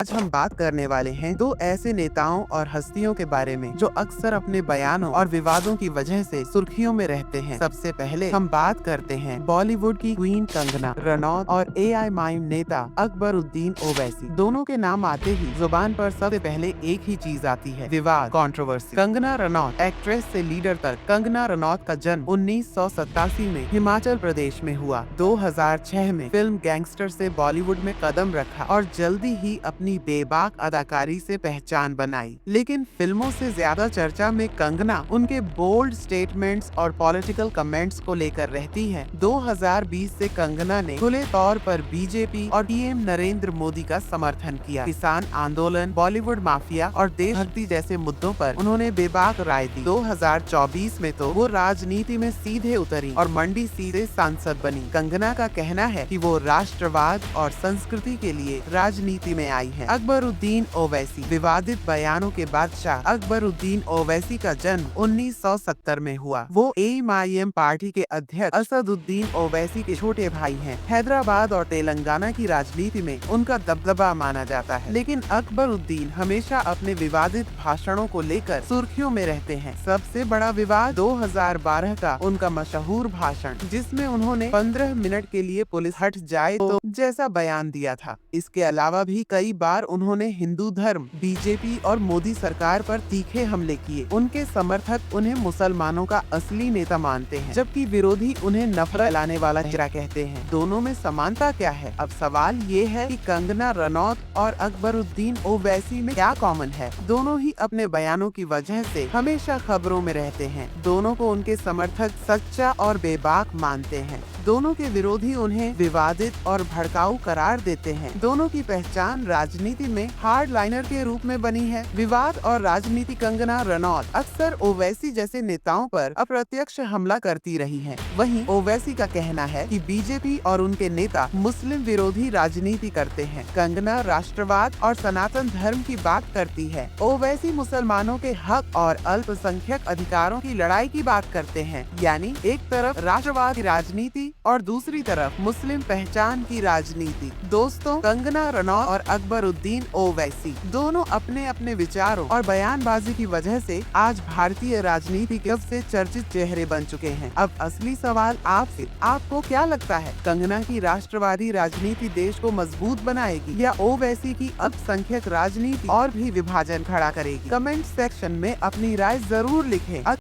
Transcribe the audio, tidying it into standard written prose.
आज हम बात करने वाले हैं दो ऐसे नेताओं और हस्तियों के बारे में जो अक्सर अपने बयानों और विवादों की वजह से सुर्खियों में रहते हैं। सबसे पहले हम बात करते हैं बॉलीवुड की क्वीन कंगना रनौत और एआई माइम नेता अकबरुद्दीन ओवैसी। दोनों के नाम आते ही जुबान पर सबसे पहले एक ही चीज आती है, विवाद, कंट्रोवर्सी। कंगना रनौत एक्ट्रेस से लीडर तक। कंगना रनौत का जन्म 1987 में हिमाचल प्रदेश में हुआ। 2006 में फिल्म गैंगस्टर से बॉलीवुड में कदम रखा और जल्दी ही अपनी बेबाक अदाकारी से पहचान बनाई। लेकिन फिल्मों से ज्यादा चर्चा में कंगना उनके बोल्ड स्टेटमेंट्स और पॉलिटिकल कमेंट्स को लेकर रहती है। 2020 से कंगना ने खुले तौर पर बीजेपी और पीएम नरेंद्र मोदी का समर्थन किया। किसान आंदोलन, बॉलीवुड माफिया और देशभक्ति जैसे मुद्दों पर उन्होंने बेबाक राय दी। 2024 में तो वो राजनीति में सीधे उतरी और मंडी सीधे सांसद बनी। कंगना का कहना है कि वो राष्ट्रवाद और संस्कृति के लिए राजनीति में आई है। अकबरुद्दीन ओवैसी। विवादित बयानों के बादशाह अकबरुद्दीन ओवैसी का जन्म 1970 में हुआ। वो एआईएम पार्टी के अध्यक्ष असदुद्दीन ओवैसी के छोटे भाई हैं। हैदराबाद और तेलंगाना की राजनीति में उनका दबदबा माना जाता है। लेकिन अकबरुद्दीन हमेशा अपने विवादित भाषणों को लेकर सुर्खियों में रहते हैं। सबसे बड़ा विवाद 2012 का उनका मशहूर भाषण, जिसमें उन्होंने 15 मिनट के लिए पुलिस हट जाए तो जैसा बयान दिया था। इसके अलावा भी कई बार उन्होंने हिंदू धर्म, बीजेपी और मोदी सरकार पर तीखे हमले किए। उनके समर्थक उन्हें मुसलमानों का असली नेता मानते हैं, जबकि विरोधी उन्हें नफरत लाने वाला चेहरा कहते हैं। दोनों में समानता क्या है? अब सवाल ये है कि कंगना रनौत और अकबरुद्दीन ओवैसी में क्या कॉमन है? दोनों ही अपने बयानों की वजह से हमेशा खबरों में रहते हैं। दोनों को उनके समर्थक सच्चा और बेबाक मानते हैं। दोनों के विरोधी उन्हें विवादित और भड़काऊ करार देते हैं। दोनों की पहचान राजनीति में हार्ड लाइनर के रूप में बनी है। विवाद और राजनीति। कंगना रनौत अक्सर ओवैसी जैसे नेताओं पर अप्रत्यक्ष हमला करती रही हैं। वहीं ओवैसी का कहना है कि बीजेपी और उनके नेता मुस्लिम विरोधी राजनीति करते हैं। कंगना राष्ट्रवाद और सनातन धर्म की बात करती है। ओवैसी मुसलमानों के हक और अल्पसंख्यक अधिकारों की लड़ाई की बात करते हैं। यानी एक तरफ राष्ट्रवाद की राजनीति और दूसरी तरफ मुस्लिम पहचान की राजनीति। दोस्तों, कंगना रनौत और अकबरुद्दीन ओवैसी दोनों अपने अपने विचारों और बयानबाजी की वजह से आज भारतीय राजनीति के सबसे चर्चित चेहरे बन चुके हैं। अब असली सवाल आपसे, आपको क्या लगता है? कंगना की राष्ट्रवादी राजनीति देश को मजबूत बनाएगी या ओवैसी की अल्पसंख्यक राजनीति और भी विभाजन खड़ा करेगी? कमेंट सेक्शन में अपनी राय जरूर लिखें।